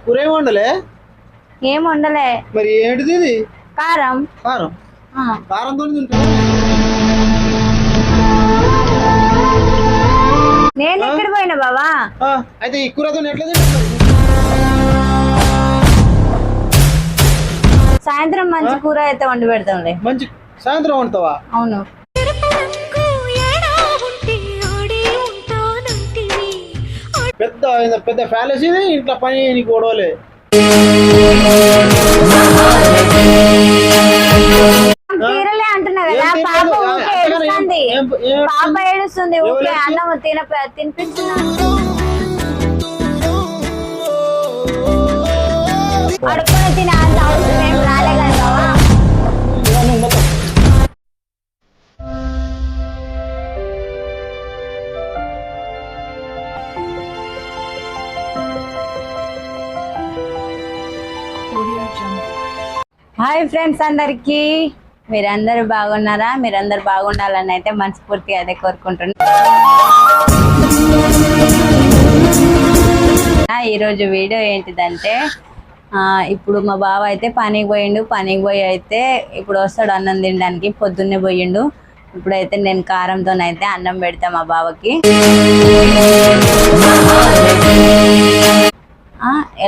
కూర ఏం వండలే? ఏం వండలే. మరి ఏంటిది ఇది? కారం. కారం కారంతో తింటా. నేను ఎక్కడ పోయినా బావా? అయితే ఈ కూరతో ఎట్లా తింటా? సాయంత్రం మంచి కూర అయితే వండి పెడతాంలే. మంచి సాయంత్రం వండుతావా? అవును. పెద్ద పెద్ద ప్యాలెస్ ఇది, ఇంట్లో పని నీకు ఓడవలే. తీరలే అంటున్నా కదా, పాప ఊకే ఏడుస్తుంది. పాప ఏడుస్తుంది ఊకే, అన్నం తినిపిస్తున్నా. అడుక్కుని తినే అంత అవసరం ఏం రాలే కదా బావా. హాయ్ ఫ్రెండ్స్ అందరికి, మీరందరూ బాగున్నారా? మీరందరూ బాగుండాలని అయితే మనస్ఫూర్తిగా అదే కోరుకుంటున్నా. ఈరోజు వీడియో ఏంటిదంటే, ఇప్పుడు మా బావ అయితే పనికి పోయిండు. పనికి పోయి అయితే ఇప్పుడు వస్తాడు అన్నం తినడానికి. పొద్దున్నే పోయిండు. ఇప్పుడైతే నేను కారంతోనైతే అన్నం పెడతా మా బావకి.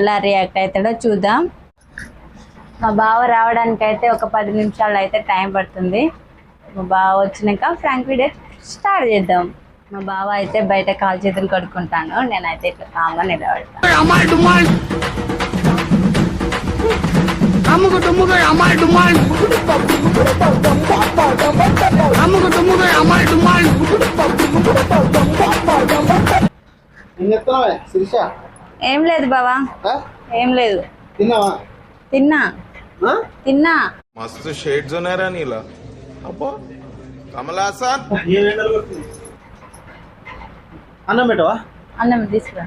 ఎలా రియాక్ట్ అవుతాడో చూద్దాం. మా బావ రావడానికి అయితే ఒక 10 నిమిషాలు అయితే టైం పడుతుంది. మా బావ వచ్చినాక ఫ్రాంక్ వీడియో స్టార్ట్ చేద్దాం. మా బావ అయితే బయట కాలు చేతులు కడుక్కుంటాను, నేనైతే ఇట్లా కామ్గా నిలబడతాను. ఏం లేదు బావా, ఏం లేదు. తిన్నావా? తిన్నా తిన్నా. మస్తు షేడ్స్ ఉన్నారా నీలా? అబ్బో కమలాసన్. అన్నం పెట్టవా? అన్నం తీసుకురా.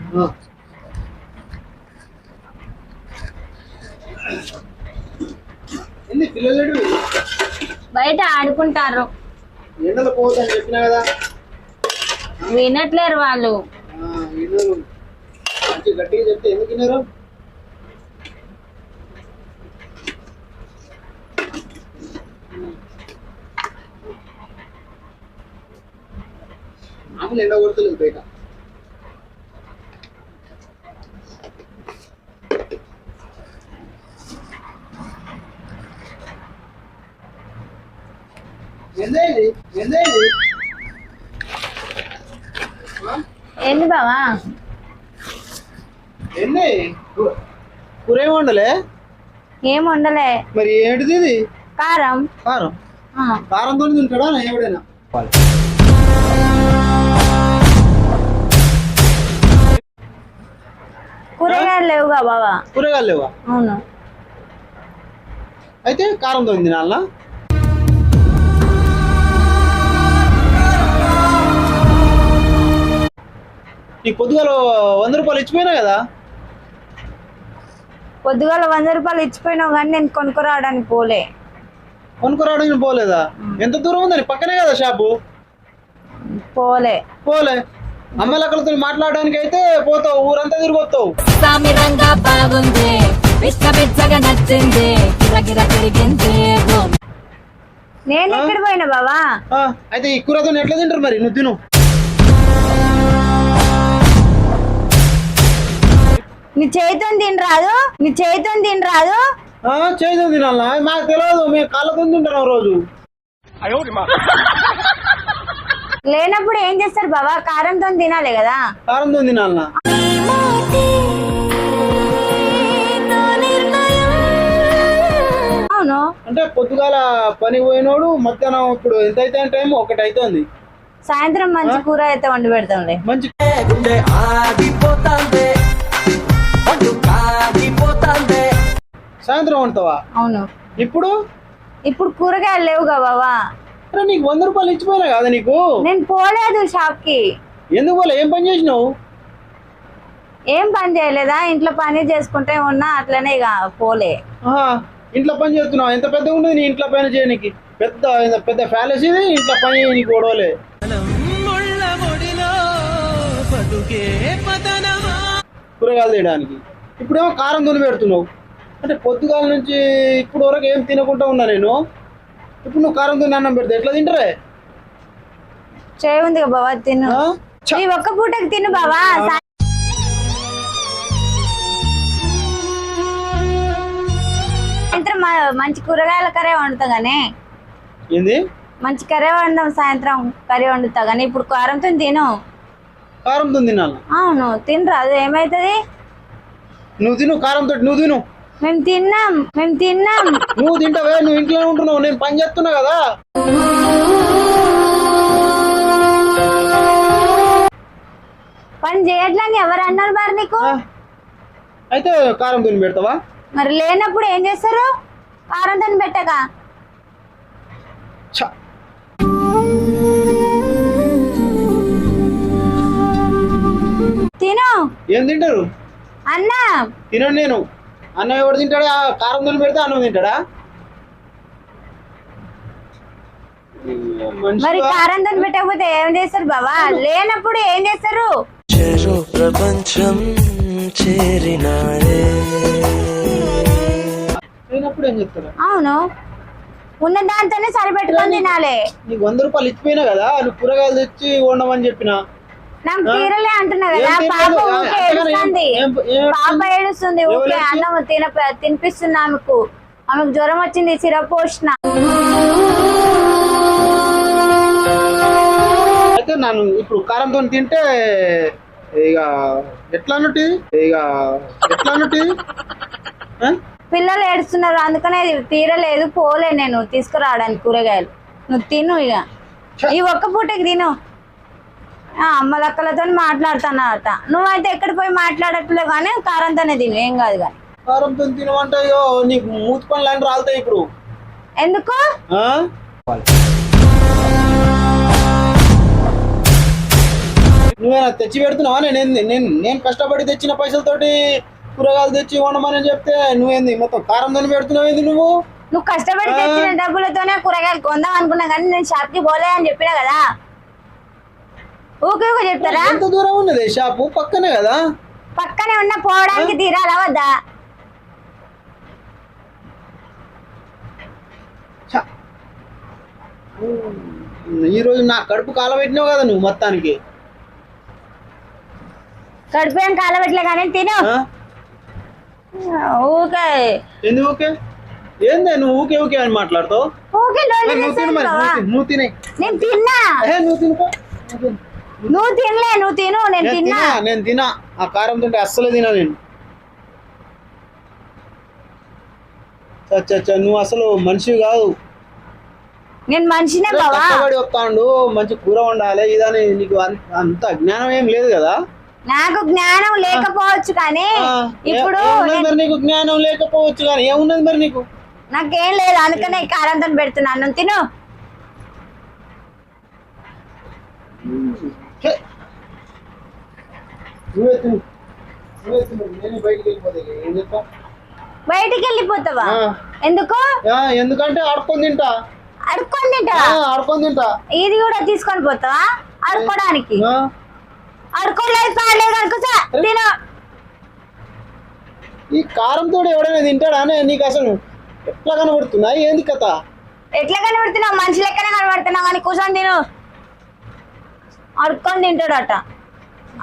పిల్లలు బయట ఆడుకుంటారు. ఎండలో పోవద్దని చెప్పినా కదా, వినట్లేరు వాళ్ళు. గట్టిగా చెప్తే ఎందుకు విన్నారు? మామూలు ఎండ కొడుతుంది బయట. ఏంది బావా? కూర ఏం వండలే? ఏం వండలే. మరి ఏంటిది ఇది? కారం. కారంతో తింటాడా ఎవడైనా? కూరగాయలు లేవుగా బావా? కూరగాయలు లేవా? అవును. అయితే కారంతో తినాలా? నీకు పొద్దుగాల 100 రూపాయలు ఇచ్చిపోయినా కదా? పొద్దుగాల 100 రూపాయలు ఇచ్చిపోయినావు కానీ నేను కొనుక్కరావడానికి పోలే. కొనుక్కరావడానికి పోలేదా? ఎంత దూరం ఉందని? పక్కనే కదా షాపు. పోలే. అమ్మలక్కలతో మాట్లాడడానికి అయితే పోతావు, ఊరంతా తిరిగొస్తావు. నేను ఎక్కడ పోయినా బావా? అయితే ఈ కూరతో ఎట్లా తింటారు మరి? నువ్వు తిను. నీ చేతితో తినరాదు? చేతితో తినాలా? మాకు తెలియదు, మేము కాళ్ళతో తింటున్నాం రోజు. లేనప్పుడు ఏం చేస్తారు బావా? కారంతో తినాలి కదా. కారంతో తినాలనా? అవును. అంటే పొద్దుగాల పని పోయినోడు మధ్యాహ్నం ఇప్పుడు ఎంత అయితే టైం 1 అవుతుంది. సాయంత్రం మంచి కూర అయితే వండి పెడతాంలే. మంచి సాయంత్రం వండుతావా? అవును. ఇప్పుడు కూరగాయలు లేవుగా బావా. నీకు 100 రూపాయలు ఇచ్చిపోయినా కదా నీకు? నేను పోలేదు షాప్ కి. ఎందుకు పోలే? ఏం పని చేసినావు? ఏం పని చేయలేదా? ఇంట్లో పని చేసుకుంటే ఉన్నా, అట్లనే ఇక పోలే. ఇంట్లో పని చేస్తున్నావు? ఎంత పెద్దగా ఉండదు నీ ఇంట్లో పని చేయడానికి? పెద్ద పెద్ద ప్యాలెస్ ఇది, ఇంట్లో పని నీకు ఓడవలే. కూరగాయలు తీయడానికి ఇప్పుడేమో కారం దుని పెడుతున్నావు. అంటే పొద్దుగాల నుంచి ఇప్పుడు వరకు ఏం తినకుండా ఉన్నా నేను. ఇప్పుడు నువ్వు కారం దుని అన్నం పెడితే ఎట్లా తింటారే? చేయి ఉంది బావా, తిను. ఆ? ఛ! ఈ ఒక్క పూటకి తిను బావా. సాయంత్రం మంచి కూరగాయల కర్రీ వండుతా గానీ. ఏంది? మంచి కర్రీ వండడం, సాయంత్రం కర్రీ వండుతా గానీ ఇప్పుడు కారంతో తిను. కారంతో తినాలి? అవును తినరా, అది ఏమైతుంది? నువ్వు తిను కారంతో, నువ్వు తిను. మేము తిన్నాం. నువ్వు తింటావే, నువ్వు ఇంట్లోనే ఉంటున్నావు, నేను పని చేస్తున్నా కదా. పని చేయట్లని ఎవరు అన్నారు మరి నీకు? అయితే కారం తిని పెడతావా? మరి లేనప్పుడు ఏం చేస్తారు? కారంతో పెట్టక ఛ! తిను. ఏం తింటారు? అన్న తినను నేను. అన్నం ఎవడు తింటాడా? కారం తిని పెడితే అన్నం తింటాడా? మరి కారంతో పెట్టకపోతే ఏం చేస్తారు బావా? లేనప్పుడు ఏం చేస్తారు? ప్రపంచం లేనప్పుడు ఏం చెప్తారా? అవును, ఉన్న దాంతోనే సరిపెట్టుకొని తినాలి. నీకు 100 రూపాయలు ఇచ్చిపోయినా కదా, నువ్వు కూరగాయలు తెచ్చి వండమని చెప్పిన. నాకు తీరలే అంటున్నా కదా. ఏం పాప తీరలేదు? ఊకే ఏడుస్తుంది. పాప ఏడుస్తుంది ఊకే. అన్నం తినిపిస్తున్నా ఆమెకు. ఆమెకు జ్వరం వచ్చింది, సిరప్ పోసిన. అయితే నన్ను ఇప్పుడు కారంతో తింటే ఇక ఎట్లా అన్నట్టు? పిల్లలు ఏడుస్తున్నారు, అందుకనే తీరలేదు. పోలే నేను తీసుకురావడానికి కూరగాయలు. నువ్వు తిను ఇక. ఈ ఒక్క పూటకి తిను. అమ్మలక్కలతో మాట్లాడుతున్నారట. నువ్వైతే ఎక్కడ పోయి మాట్లాడట్లే కానీ కారంతోనే తిను, ఏం కాదు కానీ. కారంతో తినమంటే నీకు మూతి పనులు అని రాలుతాయి ఇప్పుడు. ఎందుకు? నువ్వేనా తెచ్చి పెడుతున్నావా? నేను కష్టపడి తెచ్చిన పైసలతోటి కూరగాయలు తెచ్చి వండమని చెప్తే నువ్వేంది మొత్తం కారంతో పెడుతున్నావు? ఏంది నువ్వు కష్టపడి తెచ్చిన డబ్బులతోనే కూరగాయలు కొందాం అనుకున్నా కానీ నేను షాప్ కి పోలే అని చెప్పినా కదా. ఊకే ఊకే చెప్తారా? ఎంత దూరం ఉన్నది షాపు? పక్కనే కదా. పక్కనే ఉన్న పోవడానికి తీరాలా వద్దా? ఈ రోజు నా కడుపు కాలబెట్టినావు కదా నువ్వు మొత్తానికి. కడుపు ఏం కాలబెట్టలే కానీ తిను. ఊకే ఎందుకు ఊకే? ఏందే నువ్వు ఊకే ఊకే అని మాట్లాడుతావు? ఊకే నువ్వు తినే. నేను తిన్నా. నువ్వు తినుకో. నువ్వు తినలే, నువ్వు తిను. నేను తినా. ఆ కారం తింటే అస్సలే తినా నేను. చచ్చ నువ్వు అసలు మనిషి కాదు. నేను మనిషినే బావా. కష్టపడి వస్తాడు, మంచి కూర వండాలి ఇదని నీకు అంత జ్ఞానం ఏం లేదు కదా. నాకు జ్ఞానం లేకపోవచ్చు కానీ ఇప్పుడు నీకు జ్ఞానం లేకపోవచ్చు కానీ ఏమున్నది మరి నీకు? నాకేం లేదు, అందుకనే కారంతో పెడుతున్నాను. తిను. బయటికి వెళ్ళిపోతావా? ఎందుకు? ఎందుకంటే ఆడుకొని తింటా. ఆడుకొని తింటా. ఇది కూడా తీసుకొని పోతావా ఆడుకోవడానికి? ఆడుకోలేదు, పాడలేదు, అనుకోసా తిను. ఈ కారంతో ఎవడైనా తింటాడా? నీకు అసలు ఎట్లా కనబడుతున్నా? ఏంది కథ? ఎట్లా కనబడుతున్నావు? మనిషి లెక్కనే కనబడుతున్నావు కానీ కూర్చొని తిను. అడుక్కొని తింటాడట.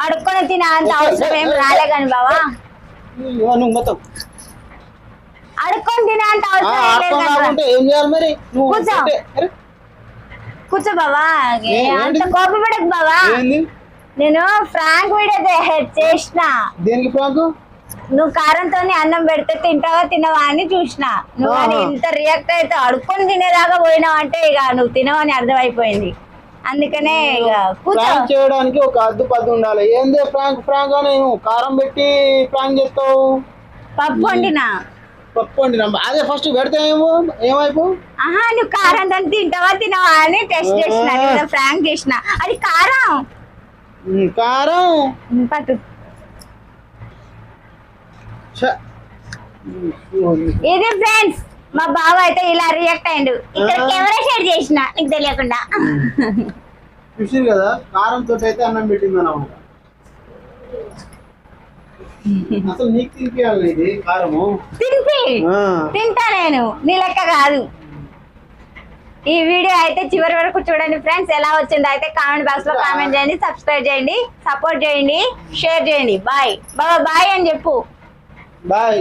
అడుక్కొని తిన అంత అవసరం ఏం రాలే కానీ బావా. నువ్వు మొత్తం అడుక్కొని తిన అంత అవసరం ఏం చేయాలి మరి? కూర్చో బావా. అంత కోపపడకు బావా. నేను ఫ్రాంక్ వీడియో చేసిన. దేనికి ఫ్రాంక్? నువ్వు కారంతో అన్నం పెడితే తింటావా తినవా అని చూసిన. నువ్వు అని ఇంత రియాక్ట్ అయితే అడుక్కొని తినేదాకా పోయినావు అంటే ఇక నువ్వు తినవని అర్థమైపోయింది. అందుకనే ఇక ఫ్రాంక్ చేయడానికి ఒక అద్దు పద్దు ఉండాలి. ఏందే ఫ్రాంక్ అని కారం పెట్టి ఫ్రాంక్ చేస్తావు? పప్పు వండినా. అదే ఫస్ట్ పెడితే ఏమైపో? నువ్వు కారంతో తింటావా తినవా అని టెస్ట్ చేసిన, ఫ్రాంక్ చేసిన. అది కారం. పట్టు. ఇది ఫ్రెండ్స్, మా బావ అయితే ఇలా రియాక్ట్ అయ్యిండు. ఇక్కడ కెమెరా షేర్ చేసిన నీకు తెలియకుండా. చూసి కదా కారంతో అయితే అన్నం పెట్టింది అన్నమాట. అసలు నీకు తినిపించాలి ఇది కారము. తింపి ఆ. తింటా నేను, నీ లెక్క కాదు. ఈ వీడియో అయితే చివరి వరకు చూడండి ఫ్రెండ్స్. ఎలా వచ్చిందో అయితే కామెంట్ బాక్స్ లో కామెంట్ చేయండి, సబ్స్క్రైబ్ చేయండి, సపోర్ట్ చేయండి, షేర్ చేయండి. బాయ్ బాబా, బాయ్ అని చెప్పు. బాయ్.